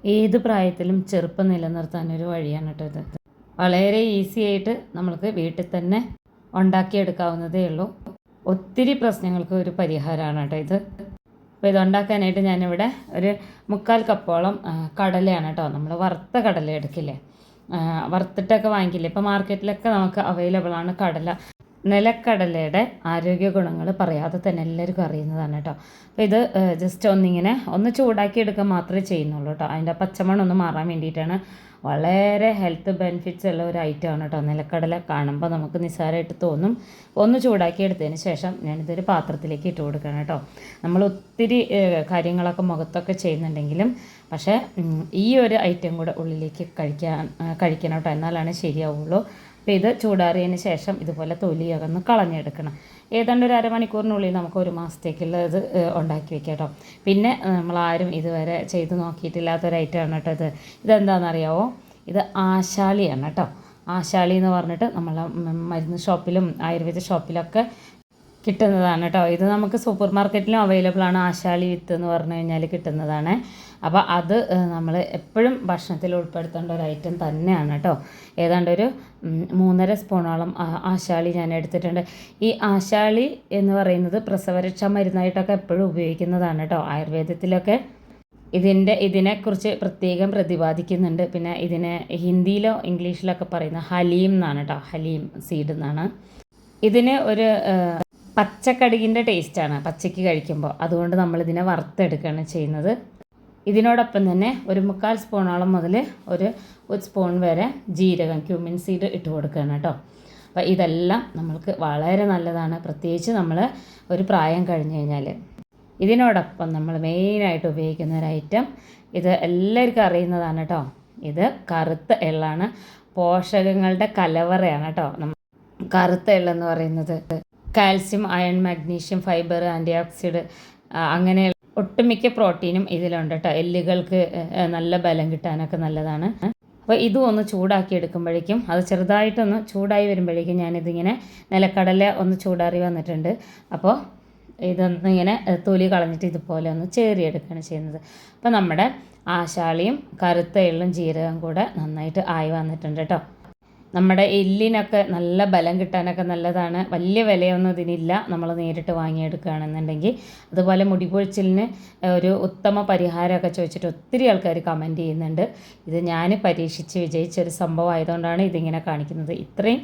ഏത് പ്രായത്തിലും ചെറുപ്പം നിലനിർത്താനൊരു വഴിയാണ് കേട്ടോ ഇത്. വളരെ ഈസി ആയിട്ട് നമ്മൾക്ക് വീട്ടിൽ തന്നെ ഉണ്ടാക്കിയെടുക്കാവുന്നതേ ഉള്ളൂ. ഒത്തിരി പ്രശ്നങ്ങൾക്ക് ഒരു പരിഹാരമാണ് കേട്ടോ ഇത്. അപ്പോൾ ഇതുണ്ടാക്കാനായിട്ട് ഞാനിവിടെ ഒരു 3/4 കപ്പോളം കടലയാണ് കേട്ടോ. നമ്മൾ വറുത്ത കടല എടുക്കില്ലേ, വറുത്തിട്ടൊക്കെ വാങ്ങിക്കില്ലേ, ഇപ്പോൾ മാർക്കറ്റിലൊക്കെ നമുക്ക് അവൈലബിൾ ആണ് കടല. നിലക്കടലയുടെ ആരോഗ്യ ഗുണങ്ങൾ പറയാതെ തന്നെ എല്ലാവർക്കും അറിയുന്നതാണ് കേട്ടോ. അപ്പോൾ ഇത് ജസ്റ്റ് ഒന്ന് ചൂടാക്കി എടുക്കാൻ മാത്രമേ ചെയ്യുന്നുള്ളൂ കേട്ടോ. അതിൻ്റെ പച്ചമണം ഒന്ന് മാറാൻ വേണ്ടിയിട്ടാണ്. വളരെ ഹെൽത്ത് ബെനിഫിറ്റ്സ് ഉള്ള ഒരു ഐറ്റമാണ് കേട്ടോ നിലക്കടല. കാണുമ്പോൾ നമുക്ക് നിസ്സാരമായിട്ട് തോന്നും. ഒന്ന് ചൂടാക്കി എടുത്തതിന് ശേഷം ഞാനിതൊരു പാത്രത്തിലേക്ക് ഇട്ട് കൊടുക്കണം കേട്ടോ. നമ്മൾ ഒത്തിരി കാര്യങ്ങളൊക്കെ മുഖത്തൊക്കെ ചെയ്യുന്നുണ്ടെങ്കിലും പക്ഷേ ഈ ഒരു ഐറ്റം കൂടെ ഉള്ളിലേക്ക് കഴിക്കണം കേട്ടോ, എന്നാലാണ് ശരിയാവുള്ളൂ. അപ്പോൾ ഇത് ചൂടാറിയതിന് ശേഷം ഇതുപോലെ തൊലിയൊക്കെ ഒന്ന് കളഞ്ഞെടുക്കണം. ഏതാണ്ട് ഒരു അരമണിക്കൂറിനുള്ളിൽ നമുക്ക് ഒരു മാസത്തേക്കുള്ള ഇത് ഉണ്ടാക്കി വെക്കാം കേട്ടോ. പിന്നെ നമ്മളാരും ഇതുവരെ ചെയ്ത് നോക്കിയിട്ടില്ലാത്തൊരു ഐറ്റമാണ് കേട്ടോ ഇത്. ഇതെന്താണെന്നറിയാവോ? ഇത് ആശാളിയാണ് കേട്ടോ. ആശാളി എന്ന് പറഞ്ഞിട്ട് നമ്മൾ മരുന്ന് ഷോപ്പിലും ആയുർവേദ ഷോപ്പിലൊക്കെ കിട്ടുന്നതാണ് കേട്ടോ. ഇത് നമുക്ക് സൂപ്പർ മാർക്കറ്റിലും അവൈലബിൾ ആണ്. ആശാളി വിത്ത് എന്ന് പറഞ്ഞു കഴിഞ്ഞാൽ കിട്ടുന്നതാണ്. അപ്പോൾ അത് നമ്മൾ എപ്പോഴും ഭക്ഷണത്തിൽ ഉൾപ്പെടുത്തേണ്ട ഒരു ഐറ്റം തന്നെയാണ് കേട്ടോ. ഏതാണ്ട് ഒരു 3.5 സ്പൂണോളം ആശാളി ഞാൻ എടുത്തിട്ടുണ്ട്. ഈ ആശാളി എന്ന് പറയുന്നത് പ്രസവരക്ഷാ മരുന്നായിട്ടൊക്കെ എപ്പോഴും ഉപയോഗിക്കുന്നതാണ് കേട്ടോ. ആയുർവേദത്തിലൊക്കെ ഇതിനെക്കുറിച്ച് പ്രത്യേകം പ്രതിപാദിക്കുന്നുണ്ട്. പിന്നെ ഇതിനെ ഹിന്ദിയിലോ ഇംഗ്ലീഷിലൊക്കെ പറയുന്ന ഹലീം എന്നാണ് കേട്ടോ. ഹലീം സീഡ് എന്നാണ്. ഇതിന് ഒരു പച്ചക്കടുകിൻ്റെ ടേസ്റ്റാണ് പച്ചയ്ക്ക് കഴിക്കുമ്പോൾ. അതുകൊണ്ട് നമ്മളിതിനെ വറുത്തെടുക്കുകയാണ് ചെയ്യുന്നത്. ഇതിനോടൊപ്പം തന്നെ ഒരു 3/4 സ്പൂണോളം മുതൽ ഒരു സ്പൂൺ വരെ ജീരകം, ക്യൂമിൻ സീഡ് ഇട്ട് കൊടുക്കുകയാണ് കേട്ടോ. അപ്പോൾ ഇതെല്ലാം നമ്മൾക്ക് വളരെ നല്ലതാണ്, പ്രത്യേകിച്ച് നമ്മൾ ഒരു പ്രായം കഴിഞ്ഞ് കഴിഞ്ഞാൽ. ഇതിനോടൊപ്പം നമ്മൾ മെയിനായിട്ട് ഉപയോഗിക്കുന്ന ഒരു ഐറ്റം, ഇത് എല്ലാവർക്കും അറിയുന്നതാണ് കേട്ടോ. ഇത് കറുത്ത എള്ളാണ്. പോഷകങ്ങളുടെ കലവറയാണ് കേട്ടോ. കറുത്ത എള്ളെന്ന് പറയുന്നത് calcium, iron, magnesium, fibre, antioxidant അങ്ങനെ ഒട്ടുമിക്ക പ്രോട്ടീനും ഇതിലുണ്ട് കേട്ടോ. എല്ലുകൾക്ക് നല്ല ബലം കിട്ടാനൊക്കെ നല്ലതാണ്. അപ്പോൾ ഇതും ഒന്ന് ചൂടാക്കി എടുക്കുമ്പോഴേക്കും അത് ചെറുതായിട്ടൊന്ന് ചൂടായി വരുമ്പോഴേക്കും ഞാനിതിങ്ങനെ നിലക്കടല ഒന്ന് ചൂടാറി വന്നിട്ടുണ്ട്. അപ്പോൾ ഇതൊന്നിങ്ങനെ തൊലി കളഞ്ഞിട്ട് ഇതുപോലെ ഒന്ന് ചേറിയെടുക്കുകയാണ് ചെയ്യുന്നത്. അപ്പോൾ നമ്മുടെ ആശാളിയും കറുത്ത എള്ളും ജീരകം കൂടെ നന്നായിട്ട് ആയി വന്നിട്ടുണ്ട് കേട്ടോ. നമ്മുടെ എല്ലിനൊക്കെ നല്ല ബലം കിട്ടാനൊക്കെ നല്ലതാണ്. വലിയ വിലയൊന്നും ഇതിനില്ല നമ്മൾ നേരിട്ട് വാങ്ങിയെടുക്കുകയാണെന്നുണ്ടെങ്കിൽ. അതുപോലെ മുടികൊഴിച്ചിലിന് ഒരു ഉത്തമ പരിഹാരമൊക്കെ ചോദിച്ചിട്ട് ഒത്തിരി ആൾക്കാർ കമൻറ്റ് ചെയ്യുന്നുണ്ട്. ഇത് ഞാൻ പരീക്ഷിച്ച് വിജയിച്ചൊരു സംഭവം ആയതുകൊണ്ടാണ് ഇതിങ്ങനെ കാണിക്കുന്നത്. ഇത്രയും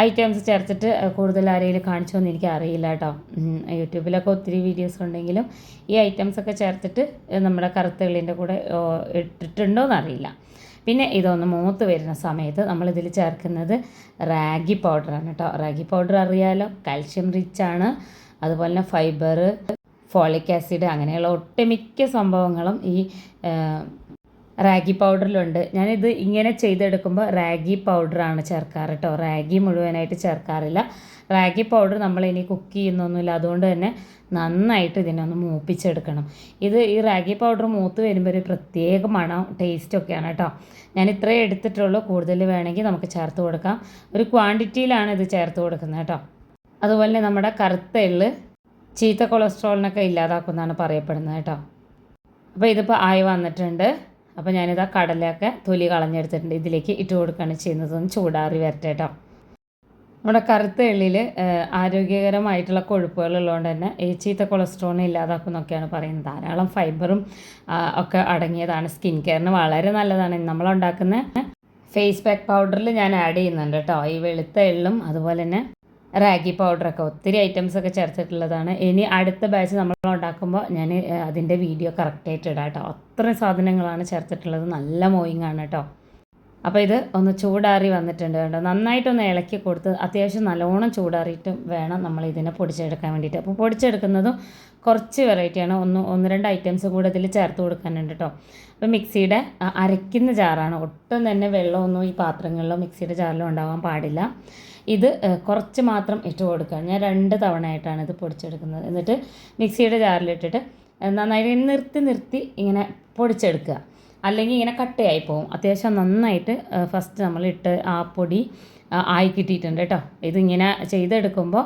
ഐറ്റംസ് ചേർത്തിട്ട് കൂടുതൽ ആരെങ്കിലും കാണിച്ചോന്ന് എനിക്ക് അറിയില്ല കേട്ടോ. യൂട്യൂബിലൊക്കെ ഒത്തിരി വീഡിയോസ് ഉണ്ടെങ്കിലും ഈ ഐറ്റംസൊക്കെ ചേർത്തിട്ട് നമ്മുടെ കറുത്ത എള്ളിൻ്റെ കൂടെ ഇട്ടിട്ടുണ്ടോയെന്ന് അറിയില്ല. പിന്നെ ഇതൊന്ന് മൂത്ത് വരുന്ന സമയത്ത് നമ്മളിതിൽ ചേർക്കുന്നത് റാഗി പൗഡറാണ് കേട്ടോ. റാഗി പൗഡർ അറിയാലോ, കാൽഷ്യം റിച്ചാണ്. അതുപോലെ തന്നെ ഫൈബർ, ഫോളിക് ആസിഡ് അങ്ങനെയുള്ള ഒട്ടുമിക്ക സംഭവങ്ങളും ഈ റാഗി പൗഡറിലുണ്ട്. ഞാനിത് ഇങ്ങനെ ചെയ്തെടുക്കുമ്പോൾ റാഗി പൗഡറാണ് ചേർക്കാറ് കേട്ടോ. റാഗി മുഴുവനായിട്ട് ചേർക്കാറില്ല. റാഗി പൗഡർ നമ്മളിനി കുക്ക് ചെയ്യുന്നൊന്നുമില്ല. അതുകൊണ്ട് തന്നെ നന്നായിട്ട് ഇതിനൊന്ന് മൂപ്പിച്ചെടുക്കണം. ഈ റാഗി പൗഡർ മൂത്ത് വരുമ്പോൾ ഒരു പ്രത്യേക മണം ടേസ്റ്റൊക്കെയാണ് കേട്ടോ. ഞാൻ ഇത്രയും എടുത്തിട്ടുള്ളൂ. കൂടുതൽ വേണമെങ്കിൽ നമുക്ക് ചേർത്ത് കൊടുക്കാം. ഒരു ക്വാണ്ടിറ്റിയിലാണ് ഇത് ചേർത്ത് കൊടുക്കുന്നത് കേട്ടോ. അതുപോലെ തന്നെ നമ്മുടെ കറുത്ത എള്ള് ചീത്ത കൊളസ്ട്രോളിനൊക്കെ ഇല്ലാതാക്കുന്നതാണ് പറയപ്പെടുന്നത് കേട്ടോ. അപ്പോൾ ഇതിപ്പോൾ ആയി വന്നിട്ടുണ്ട്. അപ്പോൾ ഞാനിതാ കടലയൊക്കെ തൊലി കളഞ്ഞെടുത്തിട്ടുണ്ട്. ഇതിലേക്ക് ഇട്ട് കൊടുക്കുകയാണ് ചെയ്യുന്നത്. ഒന്ന് ചൂടാറി വരട്ടെ കേട്ടോ. നമ്മുടെ കറുത്ത എള്ളിൽ ആരോഗ്യകരമായിട്ടുള്ള കൊഴുപ്പുകൾ ഉള്ളതുകൊണ്ട് തന്നെ ഈ ചീത്ത കൊളസ്ട്രോളിനെ ഇല്ലാതാക്കുന്നൊക്കെയാണ് പറയുന്നത്. ധാരാളം ഫൈബറും ഒക്കെ അടങ്ങിയതാണ്. സ്കിൻ കെയറിന് വളരെ നല്ലതാണ്. നമ്മളുണ്ടാക്കുന്ന ഫേസ് പാക്ക് പൗഡറിൽ ഞാൻ ആഡ് ചെയ്യുന്നുണ്ട് കേട്ടോ. ഈ വെളുത്ത എള്ളും അതുപോലെ തന്നെ റാഗി പൗഡറൊക്കെ ഒത്തിരി ഐറ്റംസൊക്കെ ചേർത്തിട്ടുള്ളതാണ്. ഇനി അടുത്ത ബാച്ച് നമ്മൾ ഉണ്ടാക്കുമ്പോൾ ഞാൻ അതിൻ്റെ വീഡിയോ കറക്റ്റായിട്ട് ഇടാം കേട്ടോ. അത്രയും സാധനങ്ങളാണ് ചേർത്തിട്ടുള്ളത്. നല്ല മൂവിങ് ആണ് കേട്ടോ. അപ്പോൾ ഇത് ഒന്ന് ചൂടാറി വന്നിട്ടുണ്ട് കേട്ടോ. നന്നായിട്ടൊന്ന് ഇളക്കി കൊടുത്ത് അത്യാവശ്യം നല്ലോണം ചൂടാറിയിട്ട് വേണം നമ്മൾ ഇതിനെ പൊടിച്ചെടുക്കാൻ വേണ്ടിയിട്ട്. അപ്പോൾ പൊടിച്ചെടുക്കുന്നതും കുറച്ച് വെറൈറ്റിയാണ്. ഒന്ന് രണ്ട് ഐറ്റംസ് കൂടെ ഇതിൽ ചേർത്ത് കൊടുക്കാനുണ്ട് കേട്ടോ. അപ്പോൾ മിക്സിയുടെ അരയ്ക്കുന്ന ജാറാണ്. ഒട്ടും തന്നെ വെള്ളമൊന്നും ഈ പാത്രങ്ങളിലോ മിക്സിയുടെ ജാറിലോ ഉണ്ടാകാൻ പാടില്ല. ഇത് കുറച്ച് മാത്രം ഇട്ട് കൊടുക്കുക. ഞാൻ 2 തവണയായിട്ടാണ് ഇത് പൊടിച്ചെടുക്കുന്നത്. എന്നിട്ട് മിക്സിയുടെ ജാറിലിട്ടിട്ട് നന്നായിട്ട് നിർത്തി ഇങ്ങനെ പൊടിച്ചെടുക്കുക. അല്ലെങ്കിൽ ഇങ്ങനെ കട്ടയായി പോകും. അത്യാവശ്യം നന്നായിട്ട് ഫസ്റ്റ് നമ്മളിട്ട് ആ പൊടി ആയി കിട്ടിയിട്ടുണ്ട് കേട്ടോ. ഇതിങ്ങനെ ചെയ്തെടുക്കുമ്പോൾ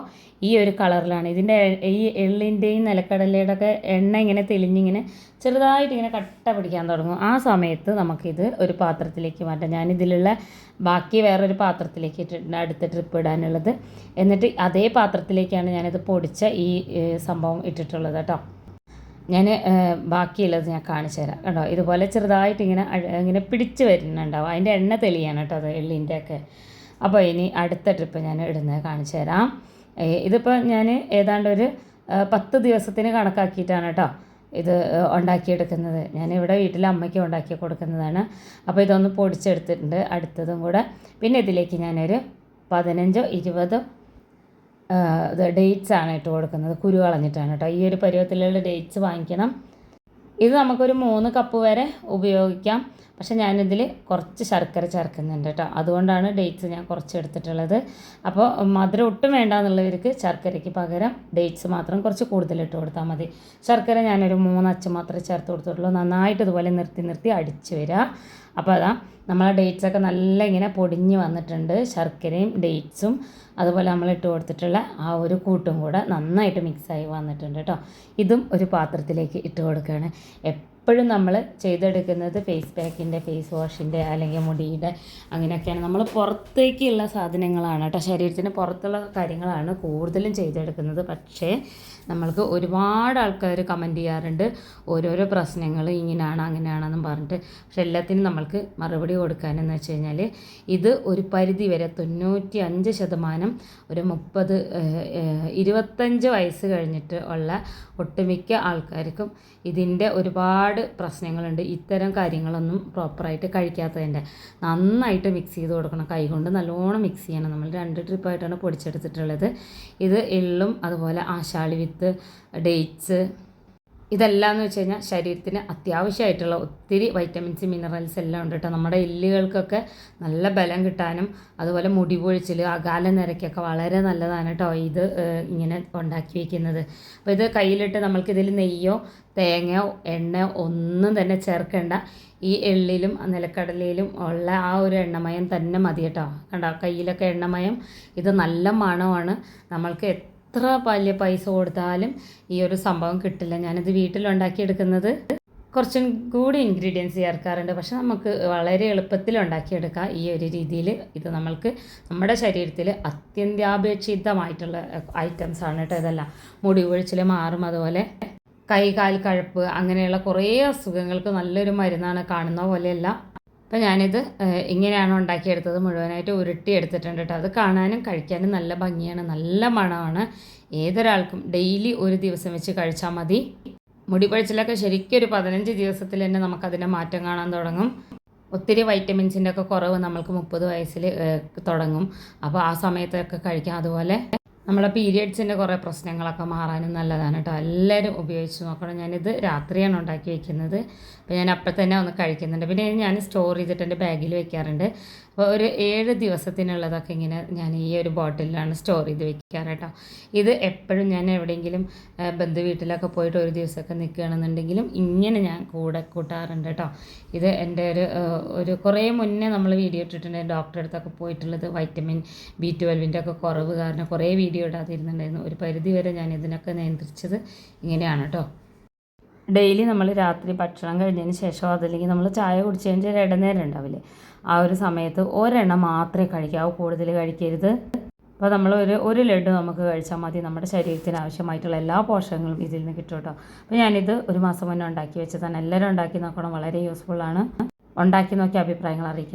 ഈ ഒരു കളറിലാണ് ഇതിൻ്റെ ഈ എള്ളിൻ്റെയും നിലക്കടലയുടെ ഒക്കെ എണ്ണ ഇങ്ങനെ തെളിഞ്ഞിങ്ങനെ ചെറുതായിട്ട് ഇങ്ങനെ കട്ട പിടിക്കാൻ തുടങ്ങും. ആ സമയത്ത് നമുക്കിത് ഒരു പാത്രത്തിലേക്ക് മാറ്റാം. ഞാനിതിലുള്ള ബാക്കി വേറൊരു പാത്രത്തിലേക്ക് ഇട്ടിട്ടുണ്ട് അടുത്ത ട്രിപ്പ് ഇടാനുള്ളത്. എന്നിട്ട് അതേ പാത്രത്തിലേക്കാണ് ഞാനിത് പൊടിച്ച ഈ സംഭവം ഇട്ടിട്ടുള്ളത് കേട്ടോ. ഞാൻ ബാക്കിയുള്ളത് ഞാൻ കാണിച്ചു തരാം കേട്ടോ. ഇതുപോലെ ചെറുതായിട്ട് ഇങ്ങനെ പിടിച്ച് വരുന്നുണ്ടാവും. അതിൻ്റെ എണ്ണ തെളിയാണ് കേട്ടോ അത് എള്ളിൻ്റെ ഒക്കെ. അപ്പോൾ ഇനി അടുത്ത ട്രിപ്പ് ഞാൻ ഇടുന്നത് കാണിച്ചു തരാം. ഇതിപ്പോൾ ഞാൻ ഏതാണ്ട് ഒരു 10 ദിവസത്തിന് കണക്കാക്കിയിട്ടാണ് കേട്ടോ ഇത് ഉണ്ടാക്കിയെടുക്കുന്നത്. ഞാനിവിടെ വീട്ടിൽ അമ്മയ്ക്ക് ഉണ്ടാക്കി കൊടുക്കുന്നതാണ്. അപ്പോൾ ഇതൊന്ന് പൊടിച്ചെടുത്തിട്ടുണ്ട് അടുത്തതും കൂടെ. പിന്നെ ഇതിലേക്ക് ഞാനൊരു 15-20 ഡേറ്റ്സാണ് ഇട്ട് കൊടുക്കുന്നത്. കുരു കളഞ്ഞിട്ടാണ് കേട്ടോ. ഈ ഒരു പരുവത്തിലുള്ള ഡേറ്റ്സ് വാങ്ങിക്കണം. ഇത് നമുക്കൊരു 3 കപ്പ് വരെ ഉപയോഗിക്കാം. പക്ഷേ ഞാനിതിൽ കുറച്ച് ശർക്കര ചേർക്കുന്നുണ്ട് കേട്ടോ. അതുകൊണ്ടാണ് ഡേറ്റ്സ് ഞാൻ കുറച്ച് എടുത്തിട്ടുള്ളത്. അപ്പോൾ മധുരം ഒട്ടും വേണ്ടാന്നുള്ളവർക്ക് ശർക്കരയ്ക്ക് പകരം ഡേറ്റ്സ് മാത്രം കുറച്ച് കൂടുതൽ ഇട്ട് കൊടുത്താൽ മതി. ശർക്കര ഞാനൊരു 3 അച്ച് മാത്രമേ ചേർത്ത് കൊടുത്തിട്ടുള്ളൂ. നന്നായിട്ട് ഇതുപോലെ നിർത്തി അടിച്ച് വരിക. അപ്പോൾ അതാ നമ്മളെ ഡേറ്റ്സൊക്കെ നല്ല ഇങ്ങനെ പൊടിഞ്ഞ് വന്നിട്ടുണ്ട്. ശർക്കരയും ഡേറ്റ്സും അതുപോലെ നമ്മൾ ഇട്ട് കൊടുത്തിട്ടുള്ള ആ ഒരു കൂട്ടും കൂടെ നന്നായിട്ട് മിക്സായി വന്നിട്ടുണ്ട് കേട്ടോ. ഇതും ഒരു പാത്രത്തിലേക്ക് ഇട്ട് കൊടുക്കുകയാണ്. എപ്പോഴും നമ്മൾ ചെയ്തെടുക്കുന്നത് ഫേസ് പാക്കിൻ്റെ, ഫേസ് വാഷിൻ്റെ അല്ലെങ്കിൽ മുടിയുടെ അങ്ങനെയൊക്കെയാണ്. നമ്മൾ പുറത്തേക്കുള്ള സാധനങ്ങളാണ് കേട്ടോ, ശരീരത്തിന് പുറത്തുള്ള കാര്യങ്ങളാണ് കൂടുതലും ചെയ്തെടുക്കുന്നത്. പക്ഷേ നമ്മൾക്ക് ഒരുപാട് ആൾക്കാർ കമൻറ്റ് ചെയ്യാറുണ്ട് ഓരോരോ പ്രശ്നങ്ങൾ ഇങ്ങനെയാണ് അങ്ങനെയാണെന്നും പറഞ്ഞിട്ട്. പക്ഷെ എല്ലാത്തിനും നമ്മൾക്ക് മറുപടി കൊടുക്കാനെന്ന് വെച്ച് കഴിഞ്ഞാൽ ഇത് ഒരു പരിധി വരെ 95% ഒരു 25 വയസ്സ് കഴിഞ്ഞിട്ട് ഉള്ള ഒട്ടുമിക്ക ആൾക്കാർക്കും ഇതിൻ്റെ ഒരുപാട് പ്രശ്നങ്ങളുണ്ട്. ഇത്തരം കാര്യങ്ങളൊന്നും പ്രോപ്പറായിട്ട് കഴിക്കാത്തതിൻ്റെ. നന്നായിട്ട് മിക്സ് ചെയ്ത് കൊടുക്കണം. കൈകൊണ്ട് നല്ലോണം മിക്സ് ചെയ്യണം. നമ്മൾ 2 ട്രിപ്പായിട്ടാണ് പൊടിച്ചെടുത്തിട്ടുള്ളത്. ഇത് എള്ളും അതുപോലെ ആശാളി വിത്ത്, ഡേറ്റ്സ് ഇതെല്ലാം എന്ന് വെച്ച് കഴിഞ്ഞാൽ ശരീരത്തിന് അത്യാവശ്യമായിട്ടുള്ള ഒത്തിരി വൈറ്റമിൻസ്, മിനറൽസ് എല്ലാം ഉണ്ട് കേട്ടോ. നമ്മുടെ എല്ലുകൾക്കൊക്കെ നല്ല ബലം കിട്ടാനും അതുപോലെ മുടി പൊഴിച്ചിൽ, അകാല നിരക്കൊക്കെ വളരെ നല്ലതാണ് കേട്ടോ ഇത് ഇങ്ങനെ ഉണ്ടാക്കി വയ്ക്കുന്നത്. അപ്പോൾ ഇത് കയ്യിലിട്ട് നമ്മൾക്കിതിൽ നെയ്യോ തേങ്ങയോ എണ്ണയോ ഒന്നും തന്നെ ചേർക്കേണ്ട. ഈ എള്ളിലും നിലക്കടലയിലും ഉള്ള ആ ഒരു എണ്ണമയം തന്നെ മതി കേട്ടോ. കണ്ടോ കയ്യിലൊക്കെ എണ്ണമയം. ഇത് നല്ല മണമാണ്. നമ്മൾക്ക് എത്ര വലിയ പൈസ കൊടുത്താലും ഈ ഒരു സംഭവം കിട്ടില്ല. ഞാനിത് വീട്ടിലുണ്ടാക്കിയെടുക്കുന്നത് കുറച്ചും കൂടി ഇൻഗ്രീഡിയൻസ് ചേർക്കാറുണ്ട്. പക്ഷെ നമുക്ക് വളരെ എളുപ്പത്തിൽ ഉണ്ടാക്കിയെടുക്കാം ഈ ഒരു രീതിയിൽ. ഇത് നമ്മൾക്ക് നമ്മുടെ ശരീരത്തിൽ അത്യന്താപേക്ഷിതമായിട്ടുള്ള ഐറ്റംസാണ് കേട്ടോ ഇതെല്ലാം. മുടി കൊഴിച്ചിൽ മാറും, അതുപോലെ കൈകാൽ കഴപ്പ് അങ്ങനെയുള്ള കുറേ അസുഖങ്ങൾക്ക് നല്ലൊരു മരുന്നാണ്. കാണുന്ന പോലെയല്ല. അപ്പോൾ ഞാനിത് ഇങ്ങനെയാണ് ഉണ്ടാക്കിയെടുത്തത്. മുഴുവനായിട്ട് ഉരുട്ടിയെടുത്തിട്ടുണ്ട് കേട്ടോ. അത് കാണാനും കഴിക്കാനും നല്ല ഭംഗിയാണ്, നല്ല മണമാണ്. ഏതൊരാൾക്കും ഡെയിലി ഒരു ദിവസം വെച്ച് കഴിച്ചാൽ മതി. മുടി കൊഴിച്ചിലൊക്കെ ശരിക്കും ഒരു 15 ദിവസത്തിൽ തന്നെ നമുക്കതിൻ്റെ മാറ്റം കാണാൻ തുടങ്ങും. ഒത്തിരി വൈറ്റമിൻസിൻ്റെ ഒക്കെ കുറവ് നമ്മൾക്ക് 30 വയസ്സിൽ തുടങ്ങും. അപ്പോൾ ആ സമയത്തൊക്കെ കഴിക്കാം. അതുപോലെ നമ്മളെ പീരിയഡ്സിൻ്റെ കുറേ പ്രശ്നങ്ങളൊക്കെ മാറാനും നല്ലതാണ് കേട്ടോ. എല്ലാവരും ഉപയോഗിച്ച് നോക്കണം. ഞാനിത് രാത്രിയാണ് ഉണ്ടാക്കി വയ്ക്കുന്നത്. അപ്പോൾ ഞാൻ അപ്പം തന്നെ ഒന്ന് കഴിക്കുന്നുണ്ട്. പിന്നെ ഞാൻ സ്റ്റോർ ചെയ്തിട്ട് എൻ്റെ ബാഗിൽ വെക്കാറുണ്ട്. അപ്പോൾ ഒരു 7 ദിവസത്തിനുള്ളതൊക്കെ ഇങ്ങനെ ഞാൻ ഈ ഒരു ബോട്ടിലാണ് സ്റ്റോർ ചെയ്ത് വെക്കാറ് കേട്ടോ. ഇത് എപ്പോഴും ഞാൻ എവിടെയെങ്കിലും ബന്ധു വീട്ടിലൊക്കെ പോയിട്ട് ഒരു ദിവസമൊക്കെ നിൽക്കുകയാണെന്നുണ്ടെങ്കിലും ഇങ്ങനെ ഞാൻ കൂട്ടാറുണ്ട് കേട്ടോ. ഇത് എൻ്റെ ഒരു കുറേ മുന്നേ നമ്മൾ വീഡിയോ ഇട്ടിട്ടുണ്ട്. ഡോക്ടറെ അടുത്തൊക്കെ പോയിട്ടുള്ളത് വൈറ്റമിൻ B12 ഒക്കെ കുറവ് കാരണം കുറേ വീഡിയോ ഇടാതിരുന്നുണ്ടായിരുന്നു. ഒരു പരിധി വരെ ഞാൻ ഇതിനൊക്കെ നിയന്ത്രിച്ചത് ഇങ്ങനെയാണ് കേട്ടോ. ഡെയിലി നമ്മൾ രാത്രി ഭക്ഷണം കഴിഞ്ഞതിന് ശേഷം അതല്ലെങ്കിൽ നമ്മൾ ചായ കുടിച്ചതിൻ്റെ ഒരു ഇടനേരം ഉണ്ടാവില്ലേ, ആ ഒരു സമയത്ത് ഒരെണ്ണം മാത്രമേ കഴിക്കാവൂ, കൂടുതൽ കഴിക്കരുത്. അപ്പോൾ നമ്മൾ ഒരു ലഡ്ഡു നമുക്ക് കഴിച്ചാൽ മതി. നമ്മുടെ ശരീരത്തിന് ആവശ്യമായിട്ടുള്ള എല്ലാ പോഷകങ്ങളും ഇതിൽ നിന്ന് കിട്ടും കേട്ടോ. അപ്പോൾ ഞാനിത് ഒരു മാസം മുന്നേ ഉണ്ടാക്കി വെച്ചതാണ്. എല്ലാവരും ഉണ്ടാക്കി നോക്കണം, വളരെ യൂസ്ഫുള്ളാണ്. ഉണ്ടാക്കി നോക്കി അഭിപ്രായങ്ങൾ അറിയിക്കണം.